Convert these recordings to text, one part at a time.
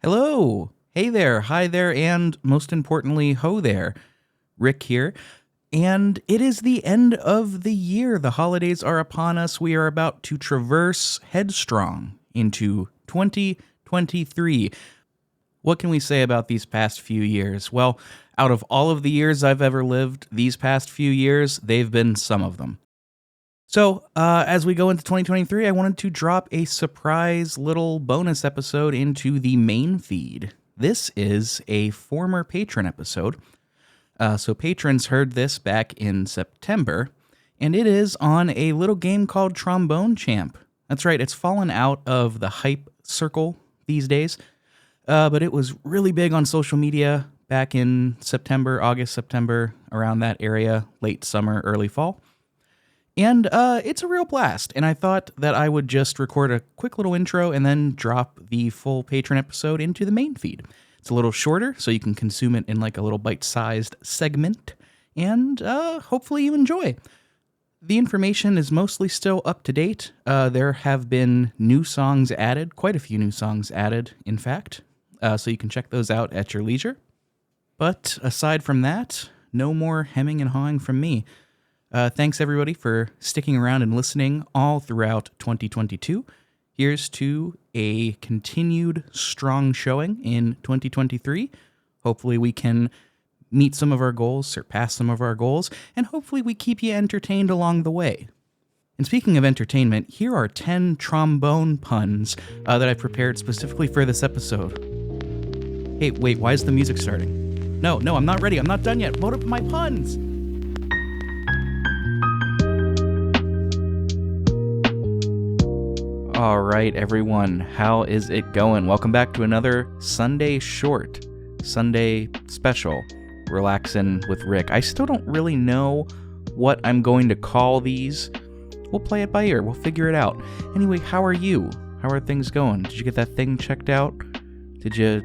Hello! Hey there, hi there, and most importantly, ho there. Rick here. And it is the end of the year. The holidays are upon us. We are about to traverse headstrong into 2023. What can we say about these past few years? Well, out of all of the years I've ever lived, these past few years, they've been some of them. So, as we go into 2023, I wanted to drop a surprise little bonus episode into the main feed. This is a former patron episode. So patrons heard this back in September, and it is on a little game called Trombone Champ. That's right, it's fallen out of the hype circle these days, but it was really big on social media back in August, September, around that area, late summer, early fall. And it's a real blast, and I thought that I would just record a quick little intro and then drop the full patron episode into the main feed. It's a little shorter, so you can consume it in like a little bite-sized segment, and hopefully you enjoy. The information is mostly still up to date. There have been new songs added, quite a few new songs added, in fact, so you can check those out at your leisure. But aside from that, no more hemming and hawing from me. Thanks, everybody, for sticking around and listening all throughout 2022. Here's to a continued strong showing in 2023. Hopefully we can meet some of our goals, surpass some of our goals, and hopefully we keep you entertained along the way. And speaking of entertainment, here are 10 trombone puns that I prepared specifically for this episode. Hey, wait, why is the music starting? No, I'm not ready. I'm not done yet. What are my puns? All right, everyone, how is it going? Welcome back to another Sunday short, Sunday special, Relaxin' with Rick. I still don't really know what I'm going to call these. We'll play it by ear. We'll figure it out. Anyway, how are you? How are things going? Did you get that thing checked out? Did you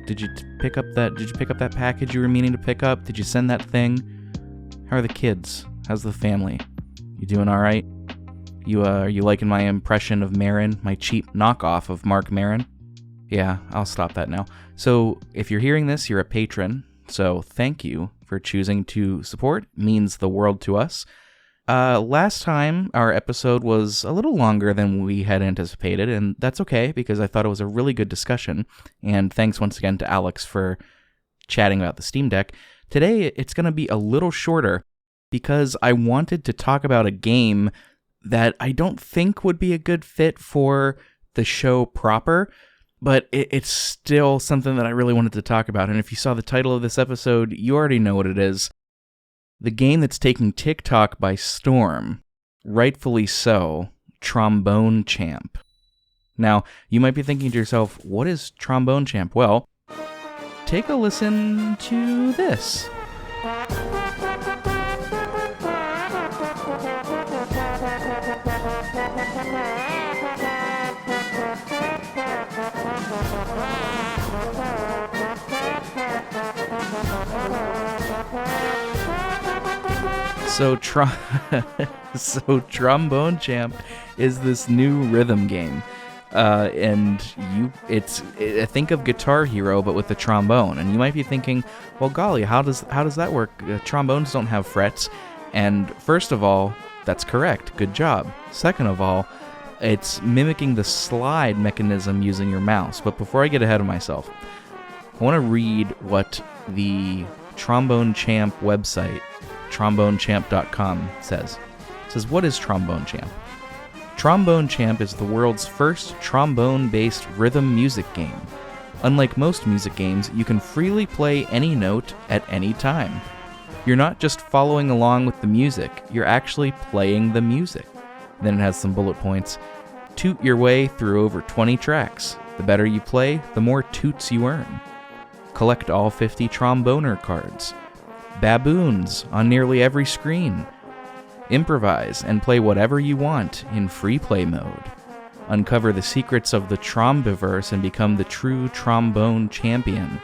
pick up that package you were meaning to pick up? Did you send that thing? How are the kids? How's the family? You doing all right? Are you liking my impression of Maron, my cheap knockoff of Mark Maron? Yeah, I'll stop that now. So, if you're hearing this, you're a patron, so thank you for choosing to support. It means the world to us. Last time, our episode was a little longer than we had anticipated, and that's okay, because I thought it was a really good discussion, and thanks once again to Alex for chatting about the Steam Deck. Today, it's going to be a little shorter, because I wanted to talk about a game that I don't think would be a good fit for the show proper, but it's still something that I really wanted to talk about. And if you saw the title of this episode, you already know what it is. The game that's taking TikTok by storm, rightfully so, Trombone Champ. Now, you might be thinking to yourself, what is Trombone Champ? Well, take a listen to this. So Trombone Champ is this new rhythm game, and think of Guitar Hero but with the trombone. And you might be thinking, well, golly, how does that work? Trombones don't have frets. And first of all, that's correct. Good job. Second of all, it's mimicking the slide mechanism using your mouse. But before I get ahead of myself, I want to read what the Trombone Champ website, trombonechamp.com, says. It says, what is Trombone Champ? Trombone Champ is the world's first trombone-based rhythm music game. Unlike most music games, you can freely play any note at any time. You're not just following along with the music, you're actually playing the music. Then it has some bullet points. Toot your way through over 20 tracks. The better you play, the more toots you earn. Collect all 50 tromboner cards. Baboons on nearly every screen. Improvise and play whatever you want in free play mode. Uncover the secrets of the trombiverse and become the true trombone champion.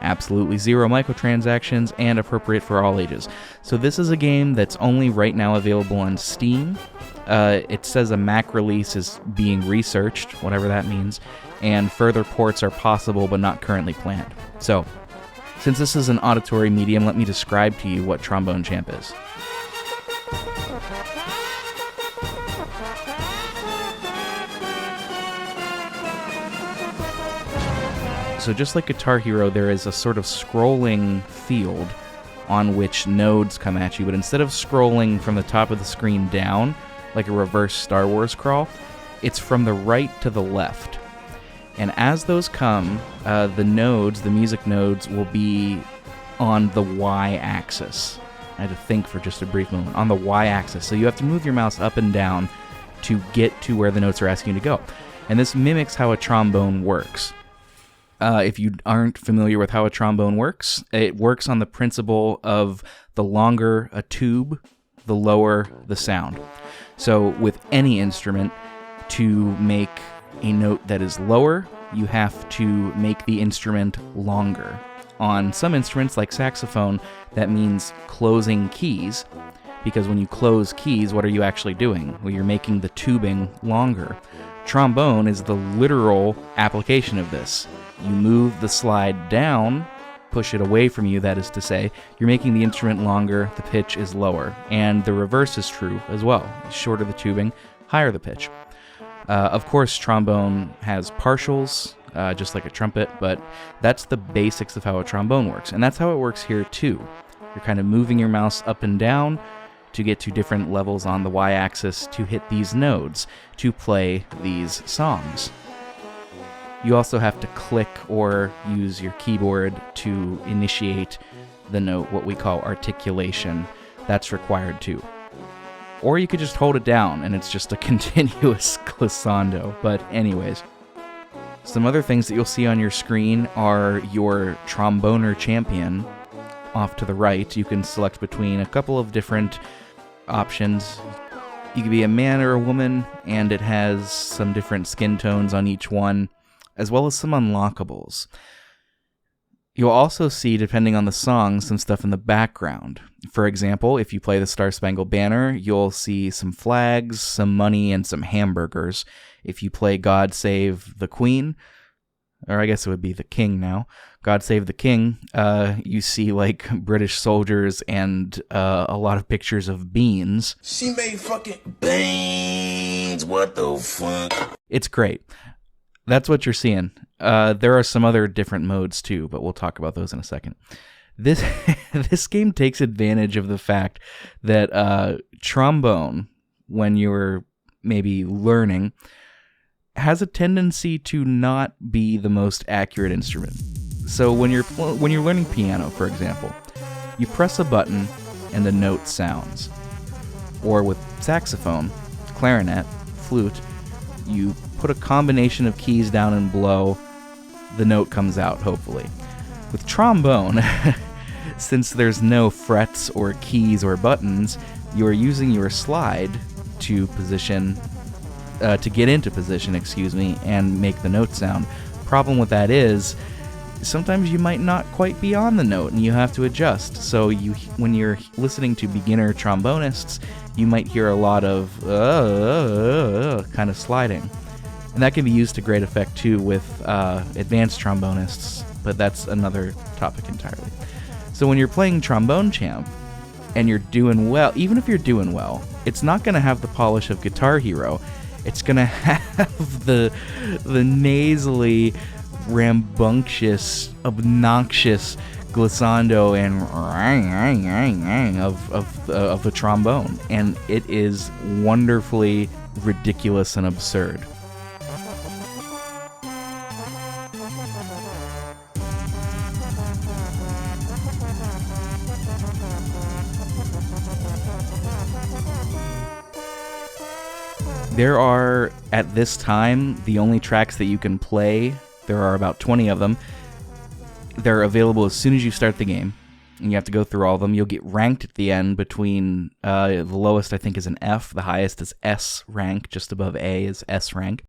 absolutely 0 microtransactions, and appropriate for all ages. So this is a game that's only right now available on Steam. It says a Mac release is being researched, whatever that means, and further ports are possible but not currently planned. So, since this is an auditory medium, let me describe to you what Trombone Champ is. So just like Guitar Hero, there is a sort of scrolling field on which nodes come at you, but instead of scrolling from the top of the screen down, like a reverse Star Wars crawl, it's from the right to the left. And as those come, the music nodes, will be on the Y-axis. I had to think for just a brief moment. On the Y-axis. So you have to move your mouse up and down to get to where the notes are asking you to go. And this mimics how a trombone works. If you aren't familiar with how a trombone works, it works on the principle of the longer a tube, the lower the sound. So with any instrument, to make a note that is lower, you have to make the instrument longer. On some instruments, like saxophone, that means closing keys, because when you close keys, what are you actually doing? Well, you're making the tubing longer. Trombone is the literal application of this. You move the slide down, push it away from you, that is to say, you're making the instrument longer, the pitch is lower. And the reverse is true as well. Shorter the tubing, higher the pitch. Of course, trombone has partials, just like a trumpet, but that's the basics of how a trombone works. And that's how it works here too. You're kind of moving your mouse up and down to get to different levels on the Y-axis to hit these nodes, to play these songs. You also have to click or use your keyboard to initiate the note, what we call articulation. That's required too. Or you could just hold it down and it's just a continuous glissando. But anyways, some other things that you'll see on your screen are your tromboner champion. Off to the right, you can select between a couple of different options. You can be a man or a woman, and it has some different skin tones on each one, as well as some unlockables. You'll also see, depending on the song, some stuff in the background. For example, if you play the Star-Spangled Banner, you'll see some flags, some money, and some hamburgers. If you play God Save the Queen, or I guess it would be the King now, God Save the King, you see like British soldiers and a lot of pictures of beans. She made fucking beans, what the fuck? It's great. That's what you're seeing. There are some other different modes too, but we'll talk about those in a second. This game takes advantage of the fact that trombone, when you're maybe learning, has a tendency to not be the most accurate instrument. So when you're learning piano, for example, you press a button and the note sounds. Or with saxophone, clarinet, flute, you put a combination of keys down and blow, the note comes out, hopefully. With trombone, since there's no frets or keys or buttons, you're using your slide to get into position, and make the note sound. Problem with that is, sometimes you might not quite be on the note and you have to adjust. So when you're listening to beginner trombonists, you might hear a lot of kind of sliding. And that can be used to great effect too with advanced trombonists, but that's another topic entirely. So when you're playing Trombone Champ and you're doing well, even if you're doing well, it's not going to have the polish of Guitar Hero. It's going to have the nasally, rambunctious, obnoxious glissando and of the trombone. And it is wonderfully ridiculous and absurd. There are, at this time, the only tracks that you can play. There are about 20 of them. They're available as soon as you start the game, and you have to go through all of them. You'll get ranked at the end between, the lowest I think is an F, the highest is S rank, just above A is S rank.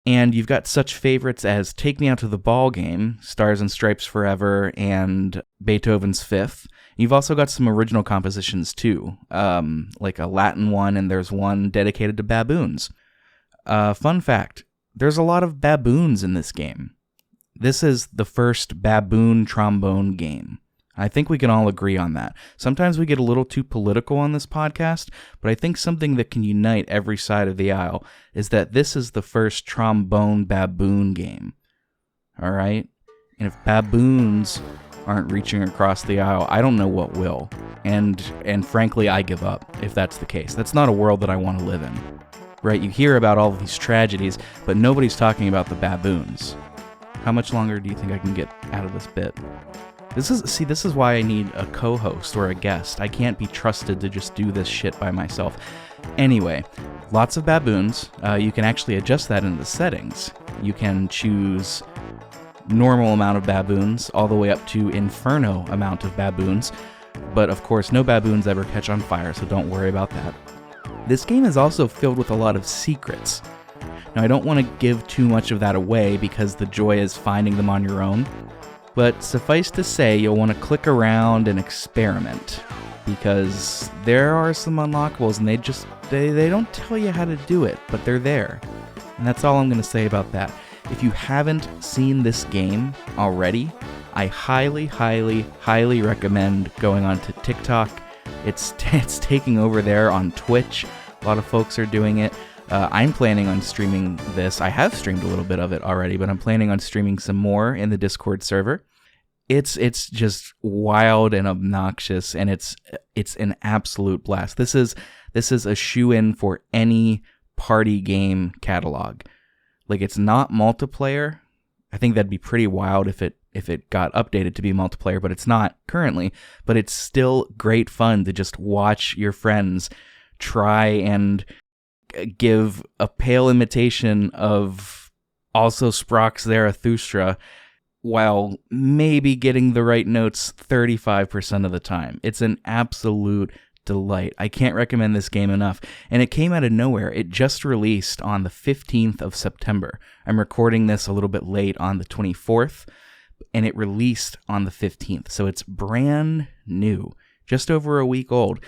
And you've got such favorites as Take Me Out to the Ball Game, Stars and Stripes Forever, and Beethoven's Fifth. You've also got some original compositions too, like a Latin one, and there's one dedicated to baboons. Fun fact, there's a lot of baboons in this game. This is the first baboon trombone game. I think we can all agree on that. Sometimes we get a little too political on this podcast, but I think something that can unite every side of the aisle is that this is the first trombone baboon game. All right? And if baboons aren't reaching across the aisle, I don't know what will. And frankly, I give up if that's the case. That's not a world that I want to live in. Right? You hear about all of these tragedies, but nobody's talking about the baboons. How much longer do you think I can get out of this bit? This is why I need a co-host or a guest. I can't be trusted to just do this shit by myself. Anyway, lots of baboons. You can actually adjust that in the settings. You can choose normal amount of baboons all the way up to inferno amount of baboons. But of course, no baboons ever catch on fire, so don't worry about that. This game is also filled with a lot of secrets. Now, I don't want to give too much of that away because the joy is finding them on your own. But suffice to say, you'll want to click around and experiment, because there are some unlockables, and they don't tell you how to do it, but they're there. And that's all I'm going to say about that. If you haven't seen this game already, I highly, highly, highly recommend going on to TikTok. It's taking over there on Twitch. A lot of folks are doing it. I'm planning on streaming this. I have streamed a little bit of it already, but I'm planning on streaming some more in the Discord server. It's just wild and obnoxious, and it's an absolute blast. This is a shoe-in for any party game catalog. Like, it's not multiplayer. I think that'd be pretty wild if it got updated to be multiplayer, but it's not currently. But it's still great fun to just watch your friends try and give a pale imitation of Also Sprach Zarathustra while maybe getting the right notes 35% of the time. It's an absolute delight. I can't recommend this game enough. And it came out of nowhere. It just released on the 15th of September. I'm recording this a little bit late on the 24th, and it released on the 15th. So it's brand new, just over a week old,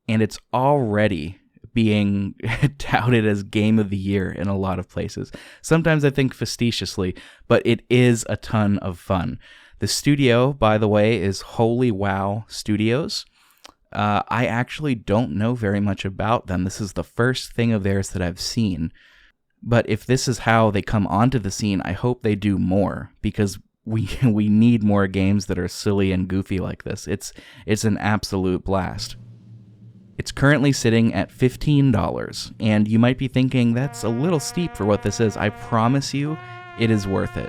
and it's already being touted as game of the year in a lot of places. Sometimes I think facetiously, but it is a ton of fun. The studio, by the way, is Holy Wow Studios. I actually don't know very much about them. This is the first thing of theirs that I've seen. But if this is how they come onto the scene, I hope they do more, because we need more games that are silly and goofy like this. It's an absolute blast. It's currently sitting at $15, and you might be thinking that's a little steep for what this is. I promise you, it is worth it.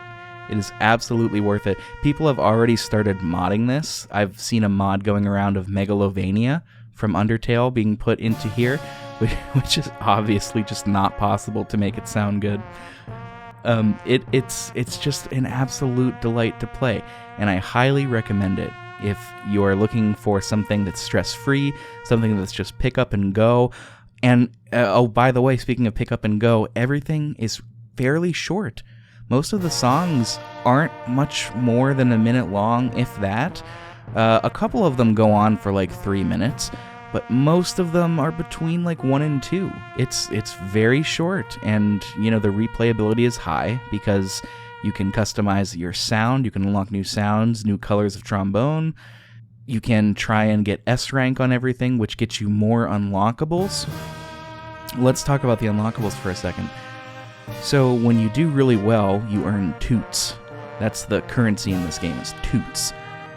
It is absolutely worth it. People have already started modding this. I've seen a mod going around of Megalovania from Undertale being put into here, which is obviously just not possible to make it sound good. It's just an absolute delight to play, and I highly recommend it. If you're looking for something that's stress-free, something that's just pick up and go. And, oh, by the way, speaking of pick up and go, everything is fairly short. Most of the songs aren't much more than a minute long, if that. A couple of them go on for like 3 minutes, but most of them are between like 1 and 2. It's very short, and, the replayability is high because you can customize your sound. You can unlock new sounds, new colors of trombone. You can try and get S rank on everything, which gets you more unlockables. Let's talk about the unlockables for a second. So when you do really well, you earn toots. That's the currency in this game, is toots.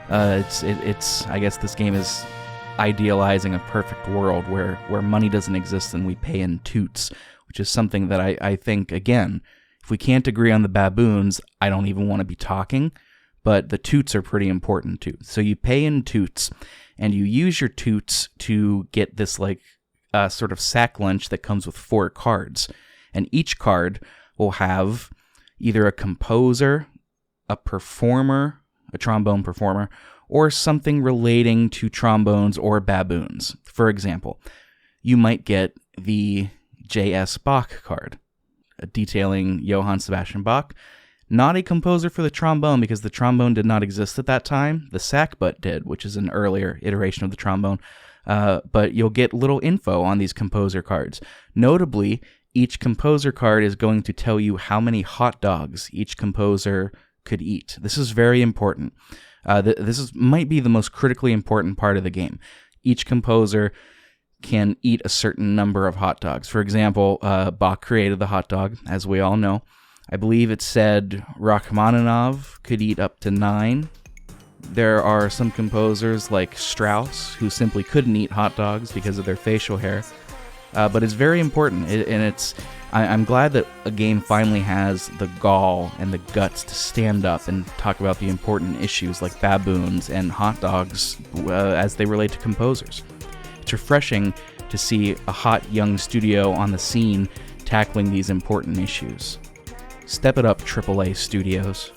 It's I guess this game is idealizing a perfect world where money doesn't exist and we pay in toots, which is something that I think, again, if we can't agree on the baboons, I don't even want to be talking, but the toots are pretty important too. So you pay in toots, and you use your toots to get this sort of sack lunch that comes with 4 cards. And each card will have either a composer, a performer, a trombone performer, or something relating to trombones or baboons. For example, you might get the J.S. Bach card. detailing Johann Sebastian Bach. Not a composer for the trombone, because the trombone did not exist at that time. The sackbut did, which is an earlier iteration of the trombone. But you'll get little info on these composer cards. Notably, each composer card is going to tell you how many hot dogs each composer could eat. This is very important. Might be the most critically important part of the game. Each composer can eat a certain number of hot dogs. For example, Bach created the hot dog, as we all know. I believe it said Rachmaninoff could eat up to 9. There are some composers like Strauss who simply couldn't eat hot dogs because of their facial hair. But it's very important, I'm glad that a game finally has the gall and the guts to stand up and talk about the important issues like baboons and hot dogs as they relate to composers. It's refreshing to see a hot young studio on the scene tackling these important issues. Step it up, AAA studios.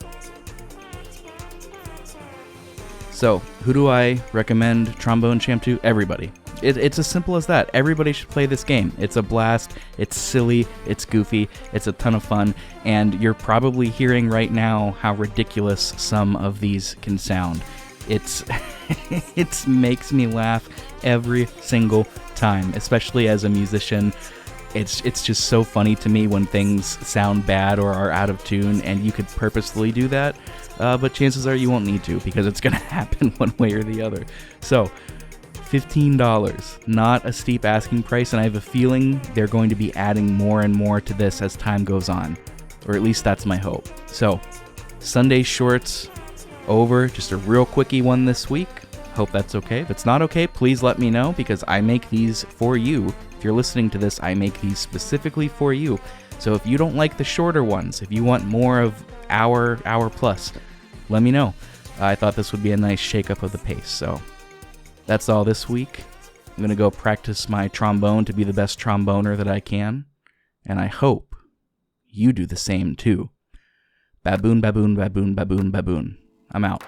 So, who do I recommend Trombone Champ to? Everybody. It's as simple as that. Everybody should play this game. It's a blast. It's silly. It's goofy. It's a ton of fun. And you're probably hearing right now how ridiculous some of these can sound. It makes me laugh every single time, especially as a musician. It's just so funny to me when things sound bad or are out of tune, and you could purposefully do that, but chances are you won't need to, because it's going to happen one way or the other. So, $15, not a steep asking price, and I have a feeling they're going to be adding more and more to this as time goes on, or at least that's my hope. So, Sunday Shorts over, just a real quickie one this week. Hope that's okay. If it's not okay, please let me know, because I make these for you. If you're listening to this, I make these specifically for you. So if you don't like the shorter ones, if you want more of hour plus, let me know. I thought this would be a nice shake-up of the pace. So that's all this week. I'm going to go practice my trombone to be the best tromboner that I can. And I hope you do the same too. Baboon, baboon, baboon, baboon, baboon. I'm out.